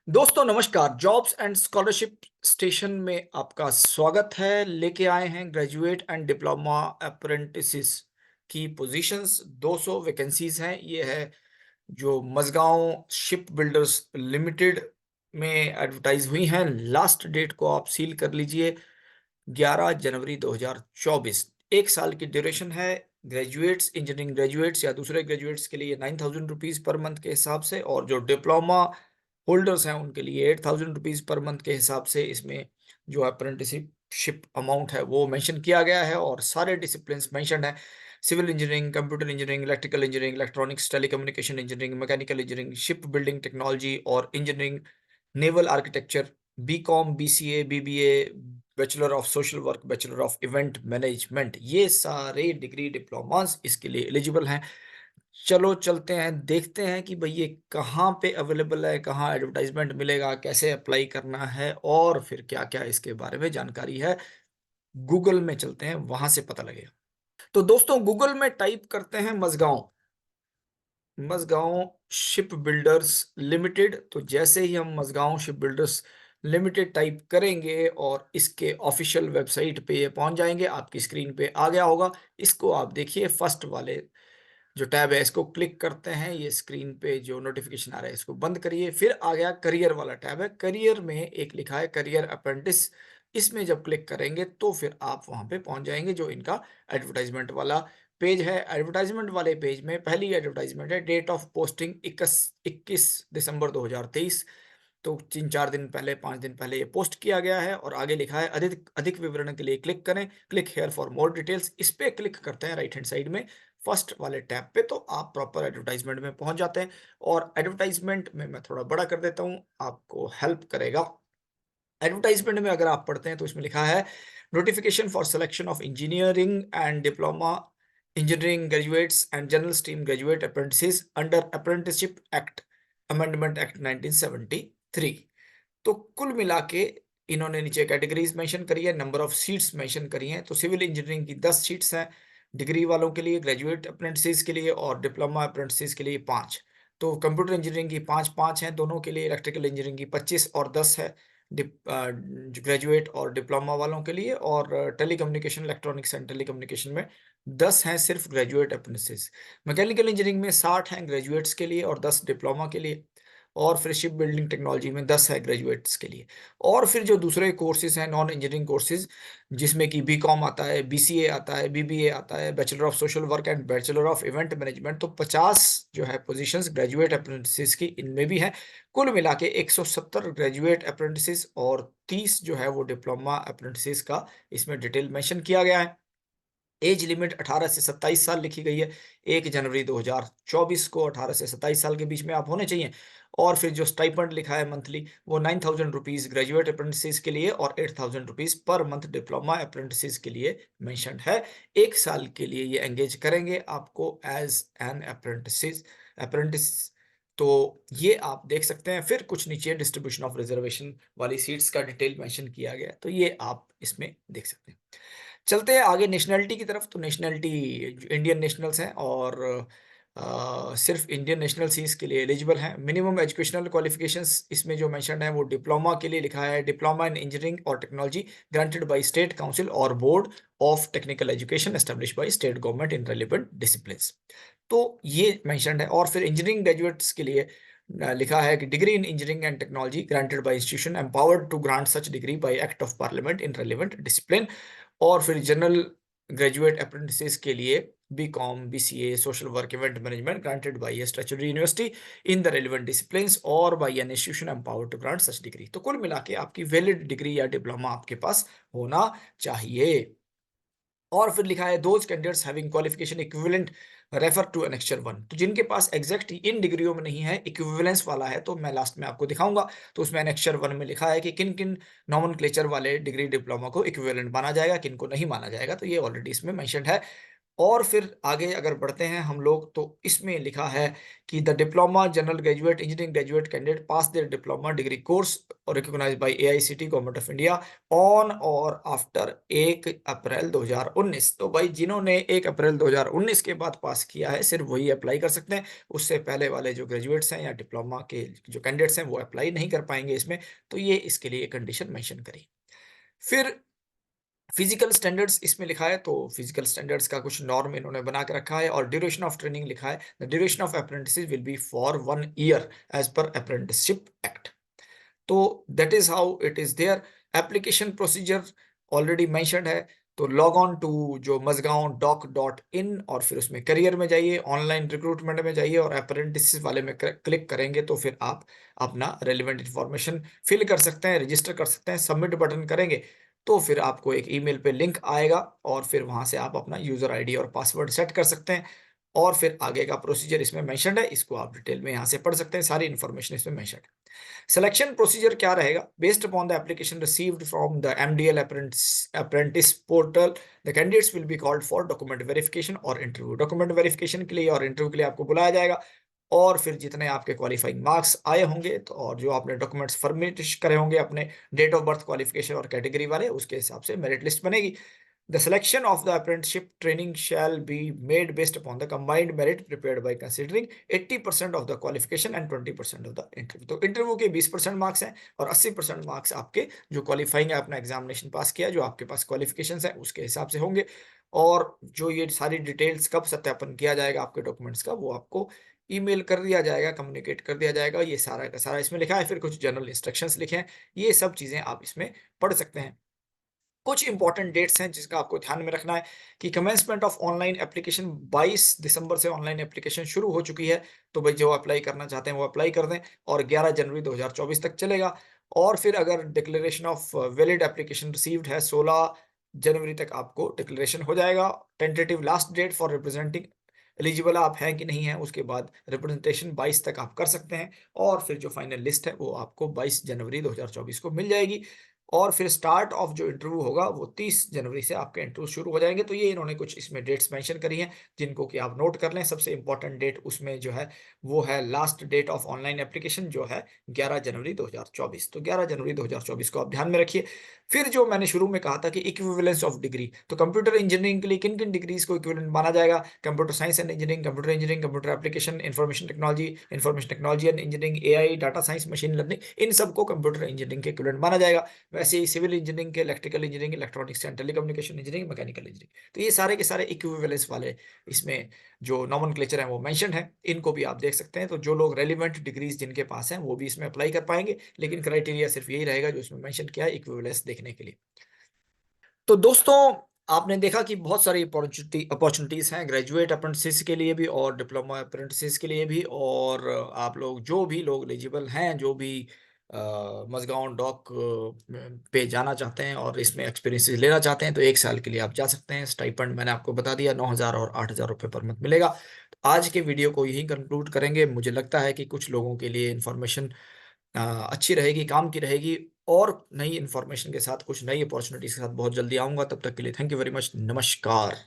दोस्तों नमस्कार। Jobs and scholarship station में आपका स्वागत है। लेके आए हैं ग्रेजुएट एंड डिप्लोमा अप्रेंटिसेस की पोजीशंस। 200 वैकेंसीज हैं। ये है जो मझगांव शिप बिल्डर्स लिमिटेड में एडवर्टाइज हुई हैं। लास्ट डेट को आप सील कर लीजिए, 11 जनवरी 2024। एक साल की ड्यूरेशन है। ग्रेजुएट्स, इंजीनियरिंग ग्रेजुएट्स या दूसरे ग्रेजुएट्स के लिए 9,000 रुपीज़ पर मंथ के हिसाब से, और जो डिप्लोमा होल्डर्स हैं उनके लिए 8,000 रुपीज़ पर मंथ के हिसाब से इसमें जो अप्रेंटिसशिप अमाउंट है वो मेंशन किया गया है। और सारे डिसिप्लिन्स मेंशन है: civil engineering, computer engineering, electrical engineering, electronics, telecommunication engineering, mechanical engineering, ship building technology और engineering, naval architecture, BCom, BCA, BBA, bachelor of social work, bachelor of event management, ये सारे degree diplomas इसके लिए eligible हैं। चलो चलते हैं, देखते हैं कि भाई ये कहाँ पे अवेलेबल है, कहाँ एडवर्टाइजमेंट मिलेगा, कैसे अप्लाई करना है और फिर क्या-क्या इसके बारे में जानकारी है। गूगल में चलते हैं, वहां से पता लगेगा। तो दोस्तों गूगल में टाइप करते हैं Mazagaon, Mazagaon ship builders limited. तो जैसे ही हम Mazagaon ship builders limited type करेंगे और इसके ऑफिशियल वेबसाइट पे ये पहुंच जाएंगे, आपकी स्क्रीन पे आ गया होगा। इसको आप देखिए, फर्स्ट वाले जो टैब है इसको क्लिक करते हैं। ये स्क्रीन पे जो नोटिफिकेशन आ रहा है इसको बंद करिए। फिर आ गया करियर वाला टैब है। करियर में एक लिखा है करियर अप्रेंटिस। इसमें जब क्लिक करेंगे तो फिर आप वहां पे पहुंच जाएंगे जो इनका एडवर्टाइजमेंट वाला पेज है। एडवर्टाइजमेंट वाले पेज में पहली एडवर्टाइजमेंट है, डेट ऑफ पोस्टिंग 21 दिसंबर 2023। तो 3-4 दिन पहले, 5 दिन पहले ये पोस्ट किया गया है। और आगे लिखा है अधिक अधिक विवरण के लिए क्लिक करें, click here for more details. इस पे क्लिक करते हैं राइट हैंड साइड में फर्स्ट वाले टैब पे, तो आप प्रॉपर एडवर्टाइजमेंट में पहुंच जाते हैं। और एडवर्टाइजमेंट में मैं थोड़ा बड़ा कर देता हूं, आपको हेल्प करेगा। एडवर्टाइजमेंट में अगर आप पढ़ते हैं तो इसमें लिखा है notification for selection of engineering and diploma engineering graduates and general stream graduate apprentices under apprenticeship act amendment act 1973। तो कुल मिला के इन्होंने नीचे कैटेगरीज मेंशन करी है, नंबर ऑफ सीट्स मेंशन करी हैं। तो सिविल इंजीनियरिंग की 10 सीट्स हैं डिग्री वालों के लिए, ग्रेजुएट अप्रेंटिसेस के लिए और डिप्लोमा अप्रेंटिसेस के लिए 5। तो कंप्यूटर इंजीनियरिंग की 5-5 हैं दोनों के लिए, इलेक्ट्रिकल इंजीनियरिंग की 25 और 10 है ग्रेजुएट और डिप्लोमा वालों के लिए। और टेलीकम्युनिकेशन, इलेक्ट्रॉनिक्स एंड टेलीकम्युनिकेशन में 10 हैं सिर्फ ग्रेजुएट अप्रेंटिसेस। मैकेनिकल इंजीनियरिंग में 60 हैं ग्रेजुएट्स के लिए और 10 डिप्लोमा के लिए। और फिर शिप बिल्डिंग टेक्नोलॉजी में 10 है ग्रेजुएट्स के लिए। और फिर जो दूसरे कोर्सेज हैं नॉन इंजीनियरिंग कोर्सेज, जिसमें कि बीकॉम आता है, बीसीए आता है, बीबीए आता है, bachelor of social work and bachelor of event management, तो 50 जो है पोजीशंस ग्रेजुएट अप्रेंटिसेस की इनमें भी हैं। कुल मिला के 170 ग्रेजुएट अप्रेंटिसेस और 30 जो है वो डिप्लोमा अप्रेंटिसेस का इसमें डिटेल मेंशन किया गया है। एज लिमिट 18 से 27 साल लिखी गई है। 1 जनवरी 2024 को 18 से 27 साल के बीच में आप होने चाहिए। और फिर जो स्टाइपेंड लिखा है मंथली, वो 9,000 रुपीज़ ग्रेजुएट अप्रेंटिसेस के लिए और 8,000 rupees per month diploma apprentices के लिए मेंशन्ड है। 1 साल के लिए ये एंगेज करेंगे आपको एज़ एन अप्रेंटिस। तो ये आप देख सकते हैं। फिर कुछ नीचे डिस्ट्रीब्यूशन ऑफ रिजर्वेशन वाली सीट्स का डिटेल मेंशन किया गया है, तो ये आप इसमें देख सकते हैं। चलते हैं आगे नेशनैलिटी की तरफ। तो नेशनैलिटी इंडियन नेशनल्स हैं और सिर्फ इंडियन नेशनल्स ही इसके लिए एलिजिबल हैं। मिनिमम एजुकेशनल क्वालिफिकेशंस इसमें जो मेंशन्ड है वो डिप्लोमा के लिए लिखा है, डिप्लोमा इन इंजीनियरिंग और technology granted by state council और board of technical education established by state government in relevant disciplines. तो ये मेंशन्ड है। और फिर इंजीनियरिंग ग्रेजुएट्स के लिए लिखा है कि degree in engineering and technology granted by institution empowered to grant such degree by act of parliament in relevant discipline. और फिर जनरल ग्रेजुएट अप्रेंटिसेस के लिए BCom, BCA, social work, event management granted by a statutory university in the relevant disciplines और by an institution empowered to grant such degree. तो कुल मिला के आपकी वैलिड डिग्री या डिप्लोमा आपके पास होना चाहिए। और फिर लिखा है those candidates having qualification equivalent refer to annexure 1। तो जिनके पास एग्जैक्ट इन डिग्रियों में नहीं है, इक्विवेलेंस वाला है, तो मैं लास्ट में आपको दिखाऊंगा। तो उसमें एनेक्चर 1 में लिखा है कि किन किन नॉमेनक्लेचर वाले डिग्री डिप्लोमा को इक्विवेलेंट माना जाएगा, किन को नहीं माना जाएगा। तो ये ऑलरेडी इसमें मेंशन्ड है। और फिर आगे अगर बढ़ते हैं हम लोग तो इसमें लिखा है कि the diploma general graduate engineering graduate candidate pass their diploma degree course और recognised by AICTE government of India on और आफ्टर 1 अप्रैल 2019। तो भाई जिन्होंने 1 अप्रैल 2019 के बाद पास किया है सिर्फ वही अप्लाई कर सकते हैं। उससे पहले वाले जो ग्रेजुएट्स हैं या डिप्लोमा के जो कैंडिडेट्स हैं वो अप्लाई नहीं कर पाएंगे इसमें। तो ये इसके लिए कंडीशन मेंशन करी। फिर फिजिकल स्टैंडर्ड्स इसमें लिखा है, तो फिजिकल स्टैंडर्ड्स का कुछ नॉर्म इन्होंने बना के रखा है और ड्यूरेशन ऑफ ट्रेनिंग लिखा है। The duration of apprentice will be for 1 year as per apprenticeship act. तो that is how it is there. Application procedure already mentioned है। तो लॉग ऑन टू जो मजगांव डॉक डॉट इन और फिर उसमें career में जाइए, ऑनलाइन रिक्रूटमेंट में जाइए और अप्रेंटिस वाले में क्लिक करेंगे तो फिर आप अपना रेलिवेंट इंफॉर्मेशन फिल कर सकते हैं, रजिस्टर कर सकते हैं। सबमिट बटन करेंगे तो फिर आपको एक ईमेल पे लिंक आएगा और फिर वहां से आप अपना यूजर आईडी और पासवर्ड सेट कर सकते हैं। और फिर आगे का प्रोसीजर इसमें मेंशन्ड है, इसको आप डिटेल में यहाँ से पढ़ सकते हैं, सारी इन्फॉर्मेशन इसमें मेंशन्ड है। सिलेक्शन प्रोसीजर क्या रहेगा? Based upon the application received from the MDL apprentice portal, the candidates will be called for document verification और इंटरव्यू। डॉक्यूमेंट वेरिफिकेशन के लिए और इंटरव्यू के लिए आपको बुलाया जाएगा और फिर जितने आपके क्वालिफाइंग मार्क्स आए होंगे तो और जो आपने डॉक्यूमेंट्स फॉर्मेट करे होंगे अपने डेट ऑफ बर्थ, क्वालिफिकेशन और कैटेगरी वाले, उसके हिसाब से मेरिट लिस्ट बनेगी। The selection of the apprenticeship training shall be made based upon the combined merit prepared by considering 80% of the qualification and 20% of the interview। तो interview के 20% marks हैं और 80% मार्क्स आपके जो क्वालिफाइंग है, अपना एग्जामिनेशन पास किया, जो आपके पास क्वालिफिकेशंस हैं उसके हिसाब से होंगे। और जो ये सारी डिटेल्स कब सत्यापन किया जाएगा आपके डॉक्यूमेंट्स का, वो आपको ईमेल कर दिया जाएगा, कम्युनिकेट कर दिया जाएगा। ये सारा का सारा इसमें लिखा है। फिर कुछ जनरल इंस्ट्रक्शंस लिखे हैं, ये सब चीजें आप इसमें पढ़ सकते हैं। कुछ इंपॉर्टेंट डेट्स हैं जिसका आपको ध्यान में रखना है कि कमेंसमेंट ऑफ ऑनलाइन एप्लीकेशन 22 दिसंबर से ऑनलाइन एप्लीकेशन शुरू हो चुकी है। तो भाई जो अप्लाई करना चाहते हैं वो अप्लाई कर दें और 11 जनवरी 2024 तक चलेगा। और फिर अगर declaration of valid application received है 16 जनवरी तक आपको डिक्लेरेशन हो जाएगा। Tentative last date for representing eligible आप हैं कि नहीं है, उसके बाद रिप्रेजेंटेशन 22 तक आप कर सकते हैं और फिर जो फाइनल लिस्ट है वो आपको 22 जनवरी 2024 को मिल जाएगी। और फिर स्टार्ट ऑफ जो इंटरव्यू होगा वो 30 जनवरी से आपके इंटरव्यू शुरू हो जाएंगे। तो ये इन्होंने कुछ इसमें डेट्स मेंशन करी हैं जिनको कि आप नोट कर लें। सबसे इंपॉर्टेंट डेट उसमें जो है वो है last date of online application जो है 11 जनवरी 2024। तो 11 जनवरी 2024 को आप ध्यान में रखिए। फिर जो मैंने शुरू में कहा था कि इक्विवेलेंस ऑफ डिग्री, तो कंप्यूटर इंजीनियरिंग के लिए किन किन डिग्रीज को इक्विवेलेंट माना जाएगा? Computer science and engineering, computer engineering, computer application, information technology and engineering, AI, data science, machine learning, इन सबको कंप्यूटर इंजीनियरिंग के इक्विवेलेंट माना जाएगा। वैसे ही सिविल इंजीनियरिंग के electrical engineering, electronics and telecommunication engineering, mechanical engineering, तो ये सारे के सारे इक्विवेलेंस वाले इसमें जो नॉमेनक्लेचर है वो मेंशन है। इनको भी आप देख सकते हैं। तो जो लोग रेलिवेंट डिग्रीज जिनके पास हैं वो भी इसमें अप्लाई कर पाएंगे, लेकिन क्राइटेरिया सिर्फ यही रहेगा जो इसमें मेंशन किया है इक्विवेलेंस देखने के लिए। तो दोस्तों आपने देखा कि बहुत सारी अपॉर्चुनिटीज हैं ग्रेजुएट अप्रेंटिस के लिए भी और डिप्लोमा अप्रेंटिस के लिए भी। और आप लोग जो भी लोग एलिजिबल हैं, जो भी मजगांव डॉक पे जाना चाहते हैं और इसमें एक्सपीरियंस लेना चाहते हैं तो 1 साल के लिए आप जा सकते हैं। स्टाइपेंड मैंने आपको बता दिया 9,000 और 8,000 रुपये पर मंथ मिलेगा। तो आज के वीडियो को यही कंक्लूड करेंगे। मुझे लगता है कि कुछ लोगों के लिए इन्फॉर्मेशन अच्छी रहेगी, काम की रहेगी। और नई इन्फॉर्मेशन के साथ, कुछ नई अपॉर्चुनिटीज के साथ बहुत जल्दी आऊंगा। तब तक के लिए थैंक यू वेरी मच। नमस्कार।